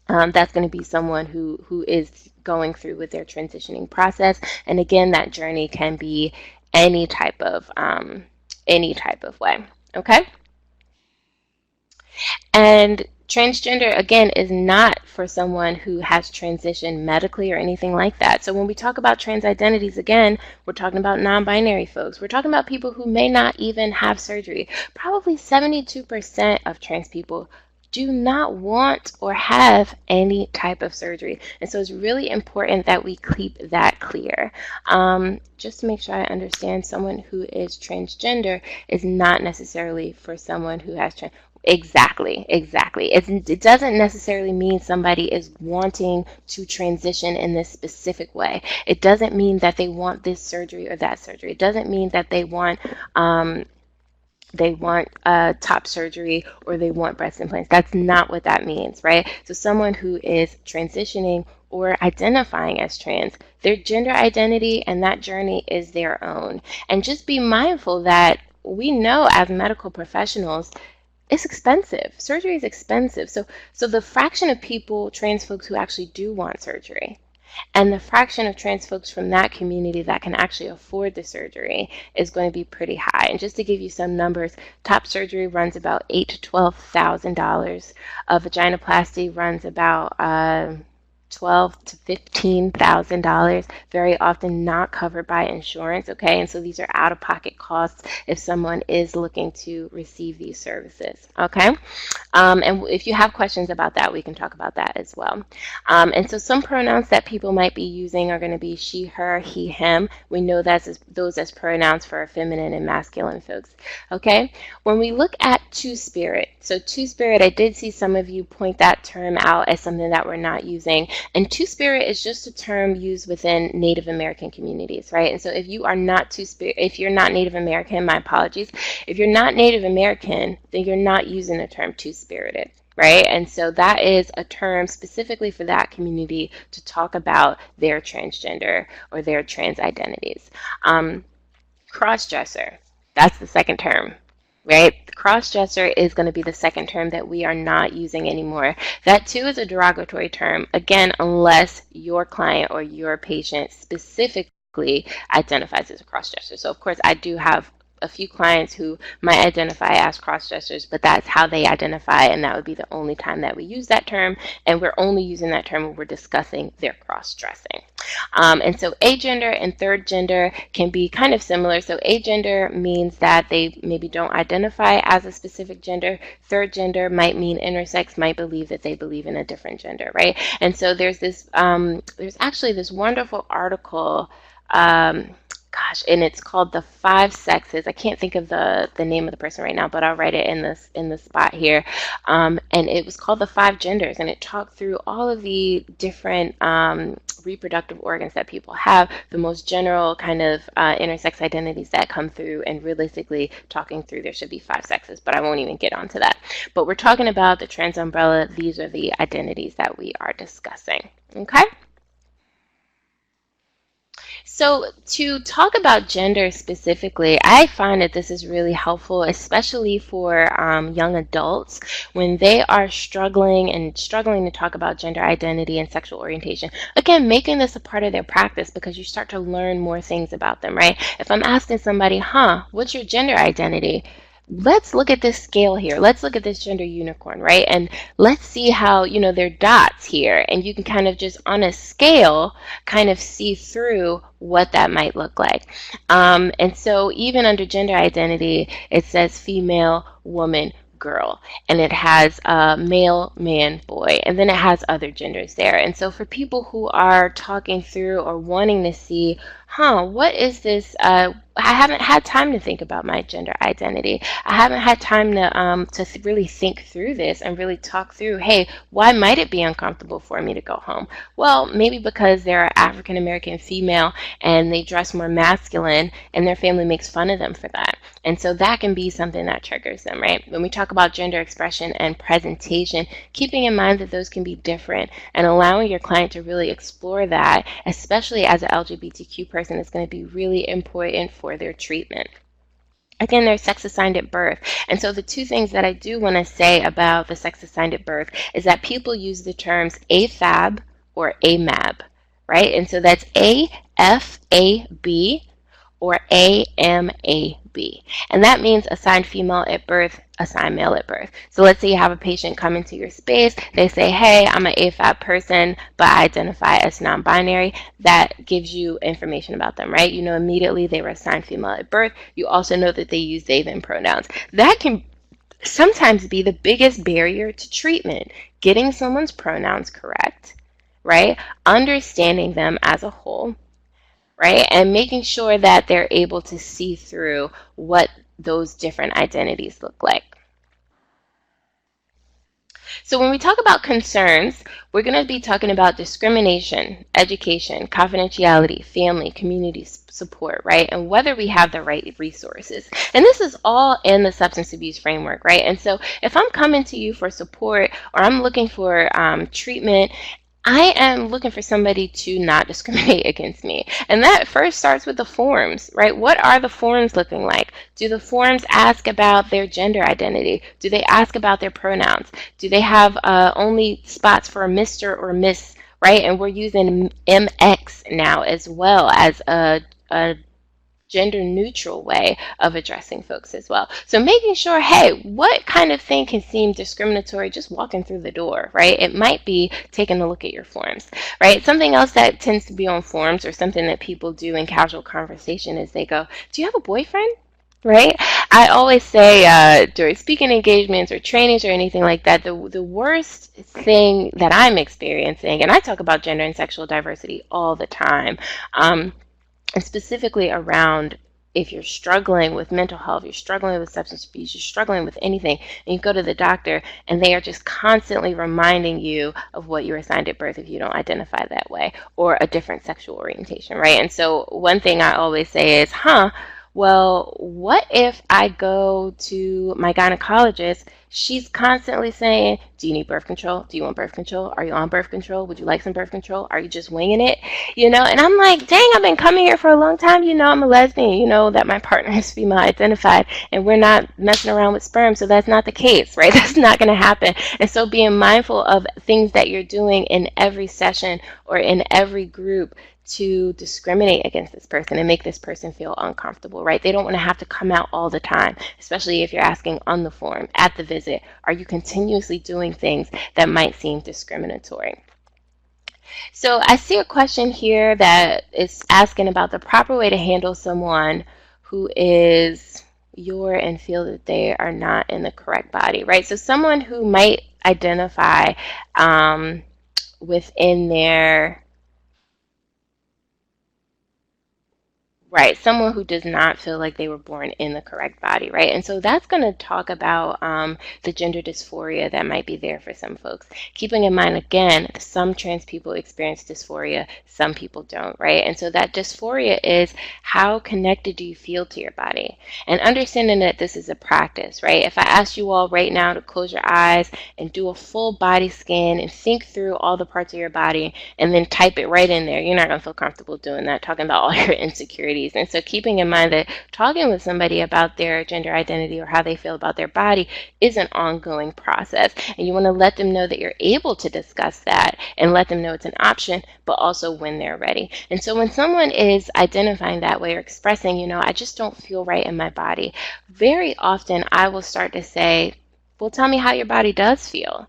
That's going to be someone who is going through with their transitioning process. And again, that journey can be any type of way. Okay. And transgender, again, is not for someone who has transitioned medically or anything like that. So when we talk about trans identities, again, we're talking about non-binary folks. We're talking about people who may not even have surgery. Probably 72% of trans people do not want or have any type of surgery. And so it's really important that we keep that clear. Just to make sure I understand, someone who is transgender is not necessarily for someone who has Exactly. It doesn't necessarily mean somebody is wanting to transition in this specific way. It doesn't mean that they want this surgery or that surgery. It doesn't mean that they want top surgery or they want breast implants. That's not what that means, right? So someone who is transitioning or identifying as trans, their gender identity and that journey is their own. And just be mindful that we know as medical professionals, it's expensive. Surgery is expensive. So the fraction of people, trans folks, who actually do want surgery, and the fraction of trans folks from that community that can actually afford the surgery is going to be pretty high. And just to give you some numbers, top surgery runs about $8,000 to $12,000. A vaginoplasty runs about $12,000 to $15,000, very often not covered by insurance, okay? And so these are out-of-pocket costs if someone is looking to receive these services, okay? And if you have questions about that, we can talk about that as well. And so some pronouns that people might be using are going to be she, her, he, him. We know those as pronouns for feminine and masculine folks, okay? When we look at two-spirit, so two-spirit, I did see some of you point that term out as something that we're not using. And two-spirit is just a term used within Native American communities, right? And so if you are not two-spirit, if you're not Native American, my apologies. If you're not Native American, then you're not using the term two-spirited, right? And so that is a term specifically for that community to talk about their transgender or their trans identities. Cross-dresser, that's the second term. Right? Cross-dresser is going to be the second term that we are not using anymore. That too is a derogatory term, again, unless your client or your patient specifically identifies as a cross-dresser. So of course I do have a few clients who might identify as cross-dressers, but that's how they identify, and that would be the only time that we use that term, and we're only using that term when we're discussing their cross-dressing. And so agender and third gender can be kind of similar. So agender means that they maybe don't identify as a specific gender. Third gender might mean intersex, might believe that they believe in a different gender, right? And so there's actually this wonderful article, and it's called The Five Sexes. I can't think of the name of the person right now, but I'll write it in the spot here. And it was called The Five Genders, and it talked through all of the different reproductive organs that people have, the most general kind of intersex identities that come through, and realistically talking through there should be five sexes, but I won't even get onto that. But we're talking about the trans umbrella. These are the identities that we are discussing. Okay? So to talk about gender specifically, I find that this is really helpful, especially for young adults when they are struggling to talk about gender identity and sexual orientation. Again, making this a part of their practice, because you start to learn more things about them, right? If I'm asking somebody, what's your gender identity? Let's look at this scale here. Let's look at this gender unicorn, right? And let's see how, there are dots here. And you can kind of just on a scale kind of see through what that might look like. And so even under gender identity, it says female, woman, girl, and it has male, man, boy, and then it has other genders there. And so for people who are talking through or wanting to see, what is this? I haven't had time to think about my gender identity. I haven't had time to really think through this and really talk through, hey, why might it be uncomfortable for me to go home? Well, maybe because they're African American female and they dress more masculine and their family makes fun of them for that. And so that can be something that triggers them, right? When we talk about gender expression and presentation, keeping in mind that those can be different and allowing your client to really explore that, especially as an LGBTQ person, is going to be really important for their treatment. Again, they're sex assigned at birth. And so the two things that I do want to say about the sex assigned at birth is that people use the terms AFAB or AMAB, right? And so that's AFAB or AMAB. And that means assigned female at birth, assigned male at birth. So let's say you have a patient come into your space. They say, hey, I'm an AFAB person, but I identify as non-binary. That gives you information about them, right? You know immediately they were assigned female at birth. You also know that they use they, them pronouns. That can sometimes be the biggest barrier to treatment, getting someone's pronouns correct, right? Understanding them as a whole, right? And making sure that they're able to see through what those different identities look like. So when we talk about concerns, we're going to be talking about discrimination, education, confidentiality, family, community support, right? And whether we have the right resources. And this is all in the substance abuse framework, right? And so if I'm coming to you for support or I'm looking for treatment, I am looking for somebody to not discriminate against me. And that first starts with the forms, right? What are the forms looking like? Do the forms ask about their gender identity? Do they ask about their pronouns? Do they have only spots for Mr. or Miss, right? And we're using MX now as well as a gender neutral way of addressing folks as well. So making sure, hey, what kind of thing can seem discriminatory just walking through the door, right? It might be taking a look at your forms, right? Something else that tends to be on forms or something that people do in casual conversation is they go, do you have a boyfriend? Right? I always say during speaking engagements or trainings or anything like that, the worst thing that I'm experiencing, and I talk about gender and sexual diversity all the time, and specifically around if you're struggling with mental health, you're struggling with substance abuse, you're struggling with anything, and you go to the doctor and they are just constantly reminding you of what you were assigned at birth if you don't identify that way, or a different sexual orientation, right? And so one thing I always say is, well, what if I go to my gynecologist She's constantly saying, do you need birth control? Do you want birth control? Are you on birth control? Would you like some birth control? Are you just winging it? And I'm like, dang, I've been coming here for a long time. I'm a lesbian. You know that my partner is female identified, and we're not messing around with sperm, so that's not the case, right? That's not going to happen. And so being mindful of things that you're doing in every session or in every group to discriminate against this person and make this person feel uncomfortable, right? They don't want to have to come out all the time, especially if you're asking on the form, at the visit. Are you continuously doing things that might seem discriminatory? So I see a question here that is asking about the proper way to handle someone who is your and feel that they are not in the correct body, right? So someone who might identify within their Right, someone who does not feel like they were born in the correct body, right? And so that's going to talk about the gender dysphoria that might be there for some folks. Keeping in mind, again, some trans people experience dysphoria, some people don't, right? And so that dysphoria is how connected do you feel to your body? And understanding that this is a practice, right? If I asked you all right now to close your eyes and do a full body scan and think through all the parts of your body and then type it right in there, you're not going to feel comfortable doing that, talking about all your insecurities. And so keeping in mind that talking with somebody about their gender identity or how they feel about their body is an ongoing process. And you want to let them know that you're able to discuss that and let them know it's an option, but also when they're ready. And so when someone is identifying that way or expressing, I just don't feel right in my body, very often I will start to say, well, tell me how your body does feel.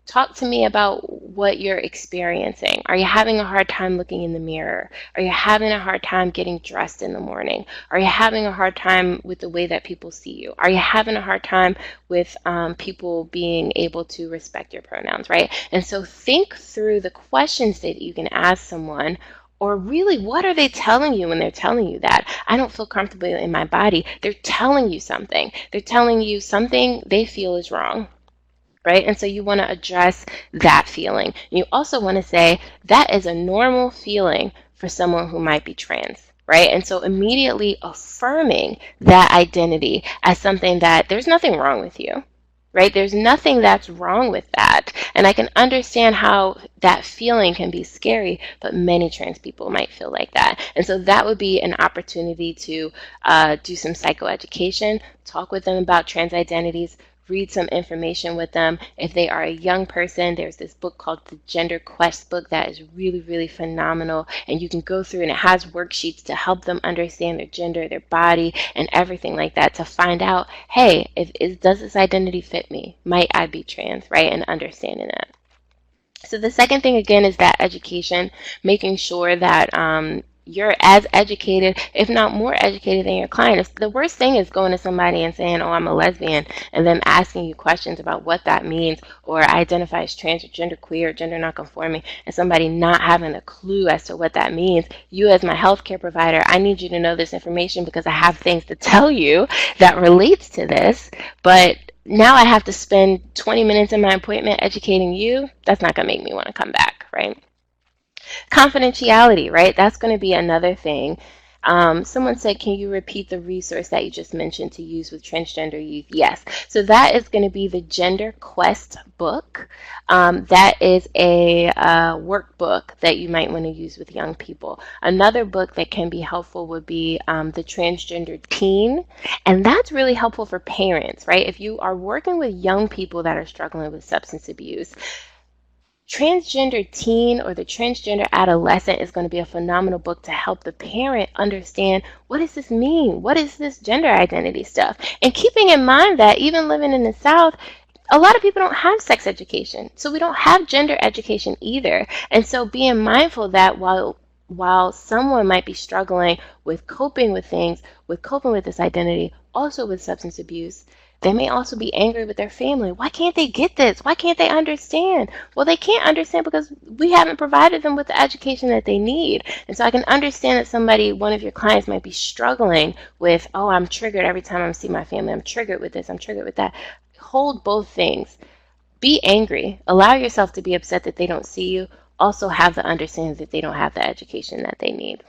Talk to me about what you're experiencing. Are you having a hard time looking in the mirror? Are you having a hard time getting dressed in the morning? Are you having a hard time with the way that people see you? Are you having a hard time with people being able to respect your pronouns, right? And so think through the questions that you can ask someone, or really, what are they telling you when they're telling you that? I don't feel comfortable in my body. They're telling you something. They're telling you something they feel is wrong, right? And so you want to address that feeling. You also want to say that is a normal feeling for someone who might be trans, right? And so immediately affirming that identity as something that there's nothing wrong with you, right? There's nothing that's wrong with that. And I can understand how that feeling can be scary, but many trans people might feel like that. And so that would be an opportunity to do some psychoeducation, talk with them about trans identities, read some information with them. If they are a young person, there's this book called the Gender Quest book that is really, really phenomenal. And you can go through and it has worksheets to help them understand their gender, their body, and everything like that to find out, hey, does this identity fit me? Might I be trans, right? And understanding that. So the second thing, again, is that education, making sure that you're as educated, if not more educated than your client. The worst thing is going to somebody and saying, oh, I'm a lesbian, and them asking you questions about what that means, or I identify as trans or gender queer or gender nonconforming, and somebody not having a clue as to what that means. You as my healthcare provider, I need you to know this information because I have things to tell you that relates to this, but now I have to spend 20 minutes in my appointment educating you. That's not going to make me want to come back, right? Confidentiality, right? That's going to be another thing. Someone said, can you repeat the resource that you just mentioned to use with transgender youth? Yes. So that is going to be the Gender Quest book. That is a workbook that you might want to use with young people. Another book that can be helpful would be the Transgender Teen. And that's really helpful for parents, right? If you are working with young people that are struggling with substance abuse, Transgender Teen or the Transgender Adolescent is going to be a phenomenal book to help the parent understand, what does this mean? What is this gender identity stuff? And keeping in mind that even living in the South, a lot of people don't have sex education. So we don't have gender education either. And so being mindful that while someone might be struggling with coping with things, with coping with this identity, also with substance abuse, they may also be angry with their family. Why can't they get this? Why can't they understand? Well, they can't understand because we haven't provided them with the education that they need. And so I can understand that one of your clients might be struggling with, oh, I'm triggered every time I see my family. I'm triggered with this. I'm triggered with that. Hold both things. Be angry. Allow yourself to be upset that they don't see you. Also have the understanding that they don't have the education that they need.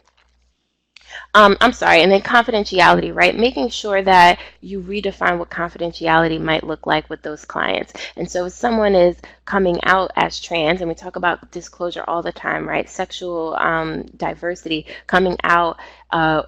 I'm sorry, and then confidentiality, right? Making sure that you redefine what confidentiality might look like with those clients. And so if someone is coming out as trans, and we talk about disclosure all the time, right? Sexual diversity, coming out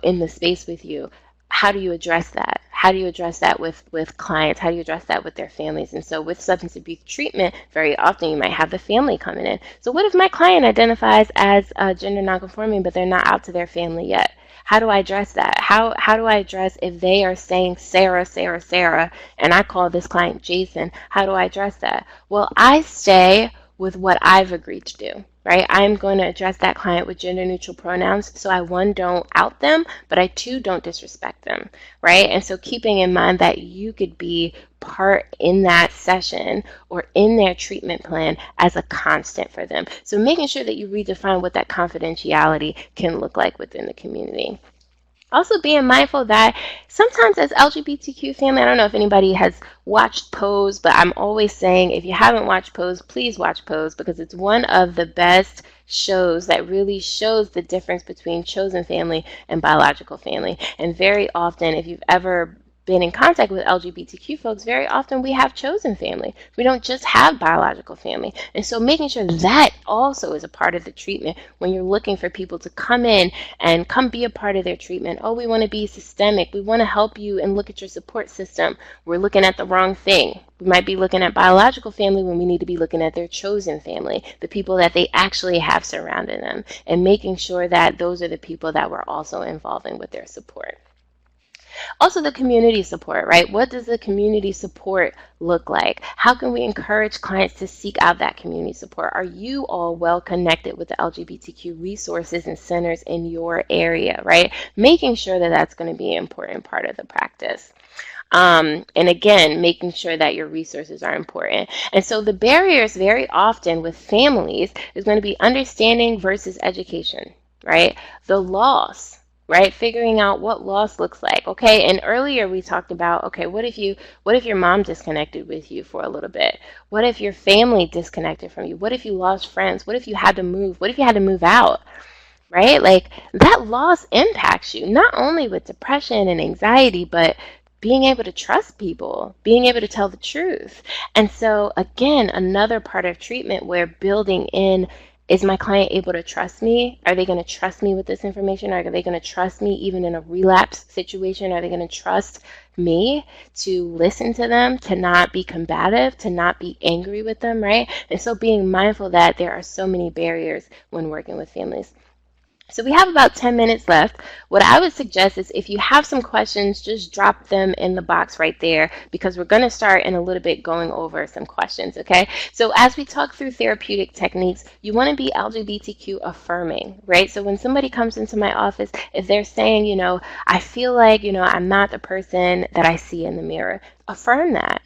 in the space with you. How do you address that? How do you address that with clients? How do you address that with their families? And so with substance abuse treatment, very often you might have the family coming in. So what if my client identifies as gender nonconforming, but they're not out to their family yet? How do I address that? How do I address if they are saying Sarah, Sarah, Sarah, and I call this client Jason? How do I address that? Well, I stay with what I've agreed to do, right? I'm going to address that client with gender neutral pronouns so I, one, don't out them, but I, two, don't disrespect them, right? And so keeping in mind that you could be part in that session or in their treatment plan as a constant for them. So making sure that you redefine what that confidentiality can look like within the community. Also being mindful that sometimes as LGBTQ family, I don't know if anybody has watched Pose, but I'm always saying if you haven't watched Pose, please watch Pose because it's one of the best shows that really shows the difference between chosen family and biological family. And very often, if you've ever been in contact with LGBTQ folks, very often we have chosen family. We don't just have biological family. And so making sure that also is a part of the treatment when you're looking for people to come in and come be a part of their treatment. Oh, we want to be systemic. We want to help you and look at your support system. We're looking at the wrong thing. We might be looking at biological family when we need to be looking at their chosen family, the people that they actually have surrounding them, and making sure that those are the people that we're also involving with their support. Also, the community support, right? What does the community support look like? How can we encourage clients to seek out that community support? Are you all well connected with the LGBTQ resources and centers in your area, right? Making sure that that's going to be an important part of the practice. And again, making sure that your resources are important. And so the barriers very often with families is going to be understanding versus education, right? The loss, right? Figuring out what loss looks like. Okay. And earlier we talked about, okay, what if your mom disconnected with you for a little bit? What if your family disconnected from you? What if you lost friends? What if you had to move? What if you had to move out? Right? Like that loss impacts you not only with depression and anxiety, but being able to trust people, being able to tell the truth. And so, again, another part of treatment where building in is my client able to trust me? Are they going to trust me with this information? Are they going to trust me even in a relapse situation? Are they going to trust me to listen to them, to not be combative, to not be angry with them, right? And so being mindful that there are so many barriers when working with families. So we have about 10 minutes left. What I would suggest is if you have some questions, just drop them in the box right there because we're going to start in a little bit going over some questions, okay? So as we talk through therapeutic techniques, you want to be LGBTQ affirming, right? So when somebody comes into my office, if they're saying, I feel like, I'm not the person that I see in the mirror, affirm that.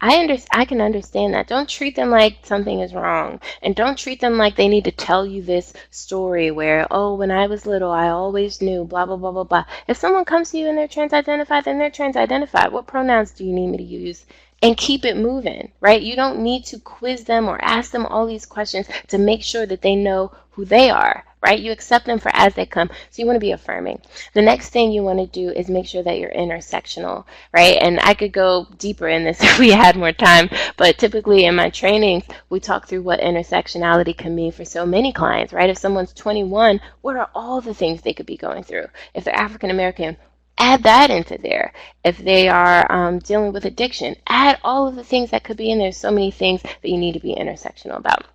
I can understand that. Don't treat them like something is wrong. And don't treat them like they need to tell you this story where, oh, when I was little, I always knew, blah, blah, blah, blah, blah. If someone comes to you and they're trans-identified, then they're trans-identified. What pronouns do you need me to use? And keep it moving, right? You don't need to quiz them or ask them all these questions to make sure that they know who they are, right? You accept them for as they come. So you want to be affirming. The next thing you want to do is make sure that you're intersectional, right? And I could go deeper in this if we had more time, but typically in my trainings, we talk through what intersectionality can mean for so many clients, right? If someone's 21, what are all the things they could be going through? If they're African American, add that into there. If they are dealing with addiction, add all of the things that could be in there. So many things that you need to be intersectional about.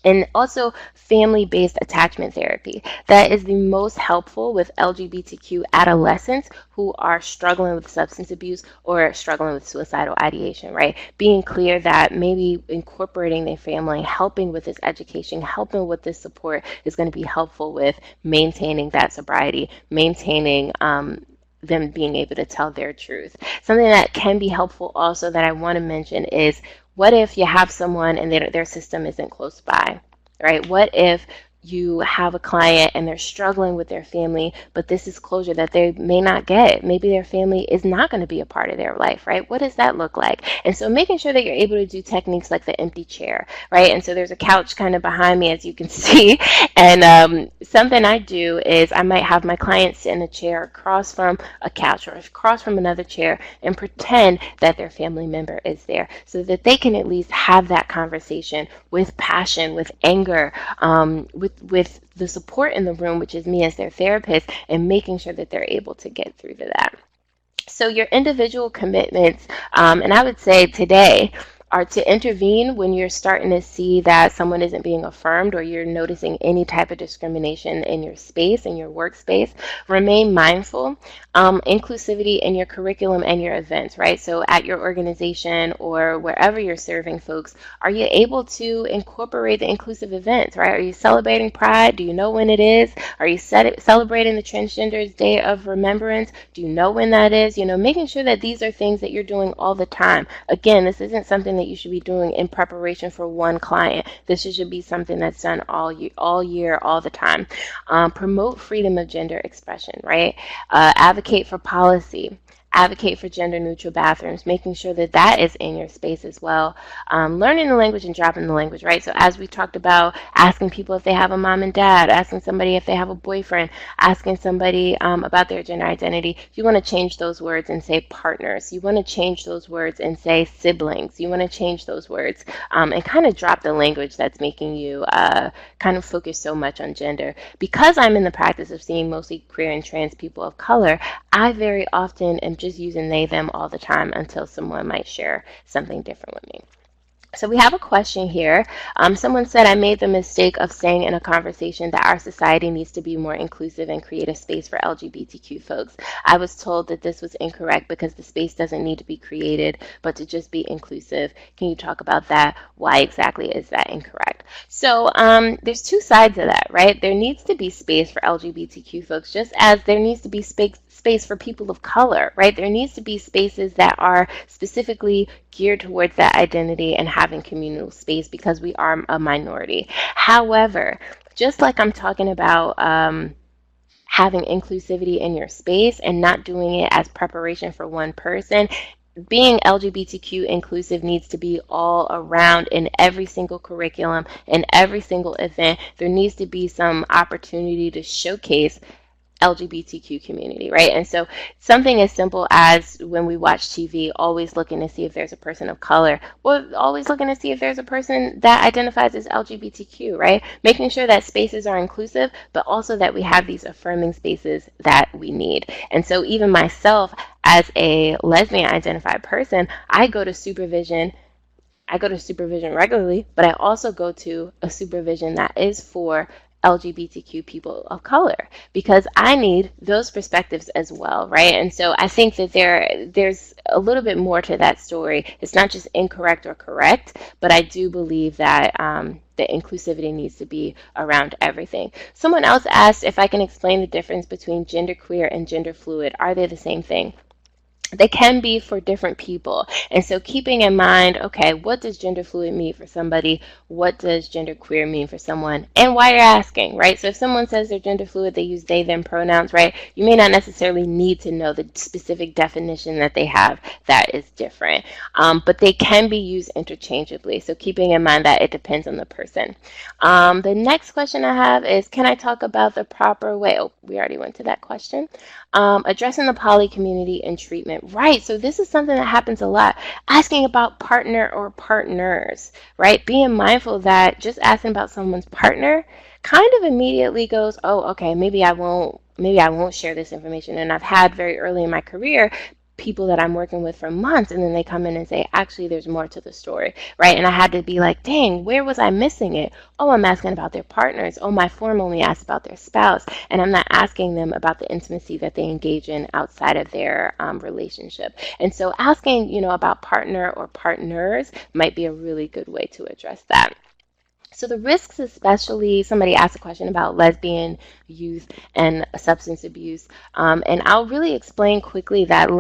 And also family-based attachment therapy. That is the most helpful with LGBTQ adolescents who are struggling with substance abuse or struggling with suicidal ideation, right? Being clear that maybe incorporating their family, helping with this education, helping with this support is going to be helpful with maintaining that sobriety, maintaining them being able to tell their truth. Something that can be helpful also that I want to mention is what if you have someone and their system isn't close by, right? What if you have a client and they're struggling with their family, but this is closure that they may not get. Maybe their family is not going to be a part of their life, right? What does that look like? And so making sure that you're able to do techniques like the empty chair, right? And so there's a couch kind of behind me, as you can see. And something I do is I might have my client sit in a chair across from a couch or across from another chair and pretend that their family member is there so that they can at least have that conversation with passion, with anger, with the support in the room, which is me as their therapist, and making sure that they're able to get through to that. So your individual commitments, and I would say today, are to intervene when you're starting to see that someone isn't being affirmed or you're noticing any type of discrimination in your space, in your workspace. Remain mindful. Inclusivity in your curriculum and your events, right? So at your organization or wherever you're serving folks, are you able to incorporate the inclusive events, right? Are you celebrating Pride? Do you know when it is? Are you celebrating the Transgenders Day of Remembrance? Do you know when that is? Making sure that these are things that you're doing all the time. Again, this isn't something that you should be doing in preparation for one client. This should be something that's done all year, all the time. Promote freedom of gender expression, right? Advocate for policy. Advocate for gender neutral bathrooms, making sure that that is in your space as well. Learning the language and dropping the language, right? So as we talked about, asking people if they have a mom and dad, asking somebody if they have a boyfriend, asking somebody about their gender identity, you want to change those words and say partners. You want to change those words and say siblings. You want to change those words and kind of drop the language that's making you kind of focus so much on gender. Because I'm in the practice of seeing mostly queer and trans people of color, I very often am just using they, them all the time until someone might share something different with me. So we have a question here. Someone said, I made the mistake of saying in a conversation that our society needs to be more inclusive and create a space for LGBTQ folks. I was told that this was incorrect because the space doesn't need to be created, but to just be inclusive. Can you talk about that? Why exactly is that incorrect? So there's two sides of that, right? There needs to be space for LGBTQ folks, just as there needs to be space for people of color, right? There needs to be spaces that are specifically geared towards that identity and having communal space because we are a minority. However, just like I'm talking about having inclusivity in your space and not doing it as preparation for one person, being LGBTQ inclusive needs to be all around in every single curriculum, in every single event. There needs to be some opportunity to showcase LGBTQ community, right? And so something as simple as when we watch TV, always looking to see if there's a person of color, or always looking to see if there's a person that identifies as LGBTQ, right? Making sure that spaces are inclusive, but also that we have these affirming spaces that we need. And so even myself, as a lesbian identified person, I go to supervision regularly, but I also go to a supervision that is for LGBTQ people of color because I need those perspectives as well, right? And so I think that there's a little bit more to that story. It's not just incorrect or correct, but I do believe that the inclusivity needs to be around everything. Someone else asked if I can explain the difference between genderqueer and gender fluid. Are they the same thing? They can be for different people. And so keeping in mind, okay, what does gender fluid mean for somebody? What does gender queer mean for someone? And why you're asking, right? So if someone says they're gender fluid, they use they, them pronouns, right? You may not necessarily need to know the specific definition that they have that is different. But they can be used interchangeably. So keeping in mind that it depends on the person. The next question I have is, can I talk about the proper way? Oh, we already went to that question. Addressing the poly community and treatment. Right, so this is something that happens a lot. Asking about partner or partners, right? Being mindful that just asking about someone's partner kind of immediately goes, oh, okay, maybe I won't share this information. And I've had very early in my career people that I'm working with for months, and then they come in and say, actually, there's more to the story, right? And I had to be like, dang, where was I missing it? Oh, I'm asking about their partners. Oh, my form only asked about their spouse, and I'm not asking them about the intimacy that they engage in outside of their relationship. And so asking, about partner or partners might be a really good way to address that. So the risks, especially, somebody asked a question about lesbian youth and substance abuse. And I'll really explain quickly that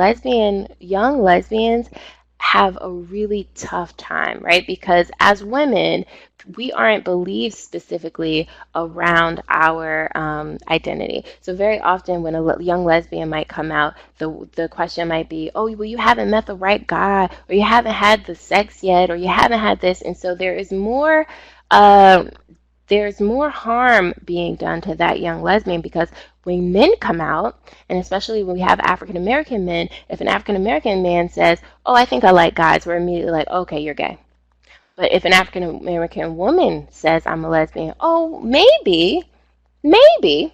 young lesbians have a really tough time, right? Because as women, we aren't believed specifically around our identity. So very often when a young lesbian might come out, the question might be, oh, well, you haven't met the right guy, or you haven't had the sex yet, or you haven't had this. And so uh, there's more harm being done to that young lesbian, because when men come out, and especially when we have African American men, if an African American man says, oh, I think I like guys, we're immediately like, okay, you're gay. But if an African American woman says, I'm a lesbian, oh, maybe, maybe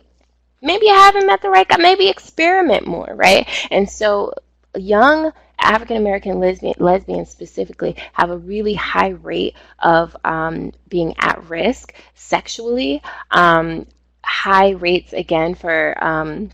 I haven't met the right guy, maybe experiment more, right? And so young African American lesbians specifically have a really high rate of being at risk sexually, high rates again for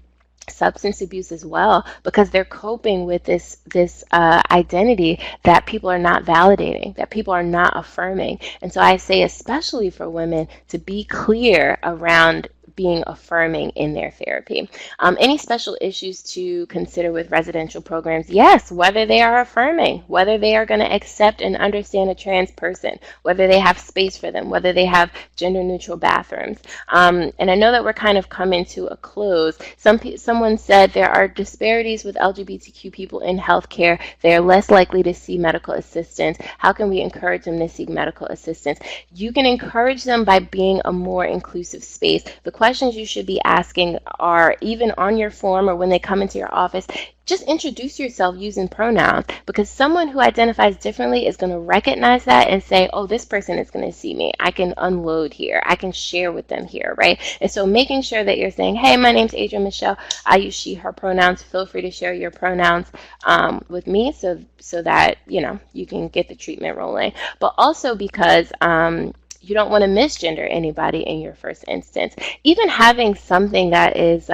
substance abuse as well, because they're coping with this identity that people are not validating, that people are not affirming. And so I say, especially for women, to be clear around being affirming in their therapy. Any special issues to consider with residential programs? Yes, whether they are affirming, whether they are going to accept and understand a trans person, whether they have space for them, whether they have gender neutral bathrooms. And I know that we're kind of coming to a close. Someone said there are disparities with LGBTQ people in healthcare. They are less likely to see medical assistance. How can we encourage them to seek medical assistance? You can encourage them by being a more inclusive space. The questions you should be asking are, even on your form or when they come into your office, just introduce yourself using pronouns, because someone who identifies differently is going to recognize that and say, oh, this person is going to see me. I can unload here. I can share with them here, right? And so making sure that you're saying, hey, my name's Adrienne Michelle. I use she, her pronouns. Feel free to share your pronouns with me so that, you can get the treatment rolling. But also because you don't want to misgender anybody in your first instance. Even having something that is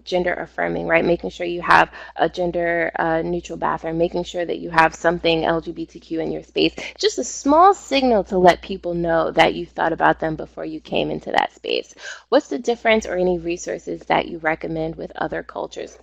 gender affirming, right? Making sure you have a gender neutral bathroom, making sure that you have something LGBTQ in your space. Just a small signal to let people know that you thought about them before you came into that space. What's the difference, or any resources that you recommend with other cultures?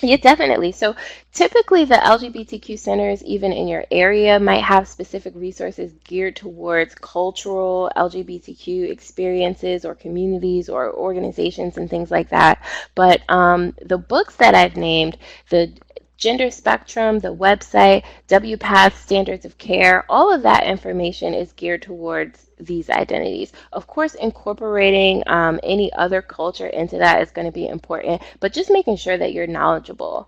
Yeah, definitely. So typically the LGBTQ centers, even in your area, might have specific resources geared towards cultural LGBTQ experiences or communities or organizations and things like that. But the books that I've named, the Gender Spectrum, the website, WPATH, Standards of Care, all of that information is geared towards these identities. Of course, incorporating any other culture into that is going to be important, but just making sure that you're knowledgeable.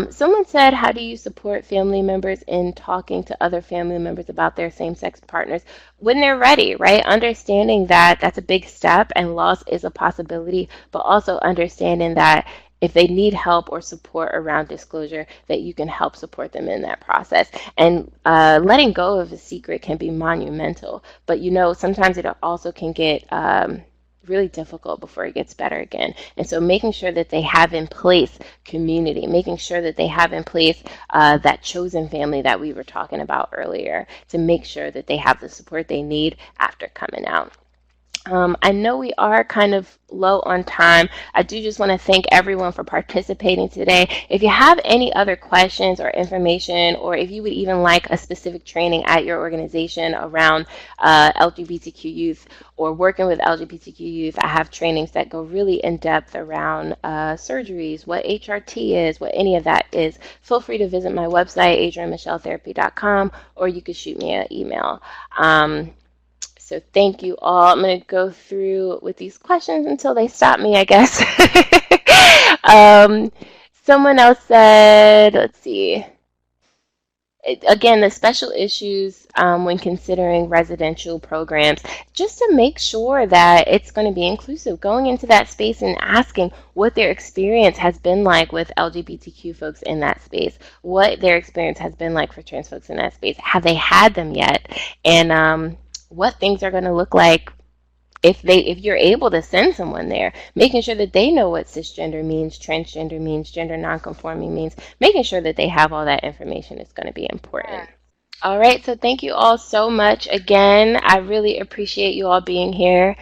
Someone said, how do you support family members in talking to other family members about their same-sex partners when they're ready, right? Understanding that that's a big step and loss is a possibility, but also understanding that if they need help or support around disclosure, that you can help support them in that process. And letting go of a secret can be monumental, but sometimes it also can get really difficult before it gets better again. And so making sure that they have in place community, making sure that they have in place that chosen family that we were talking about earlier, to make sure that they have the support they need after coming out. I know we are kind of low on time. I do just want to thank everyone for participating today. If you have any other questions or information, or if you would even like a specific training at your organization around LGBTQ youth or working with LGBTQ youth, I have trainings that go really in depth around surgeries, what HRT is, what any of that is. Feel free to visit my website, adriennemichelletherapy.com, or you could shoot me an email. So thank you all. I'm going to go through with these questions until they stop me, I guess. Someone else said, let's see. Again, the special issues when considering residential programs, just to make sure that it's going to be inclusive, going into that space and asking what their experience has been like with LGBTQ folks in that space, what their experience has been like for trans folks in that space. Have they had them yet? And what things are going to look like if you're able to send someone there, making sure that they know what cisgender means, transgender means, gender nonconforming means, making sure that they have all that information is going to be important. All right, so thank you all so much again. I really appreciate you all being here.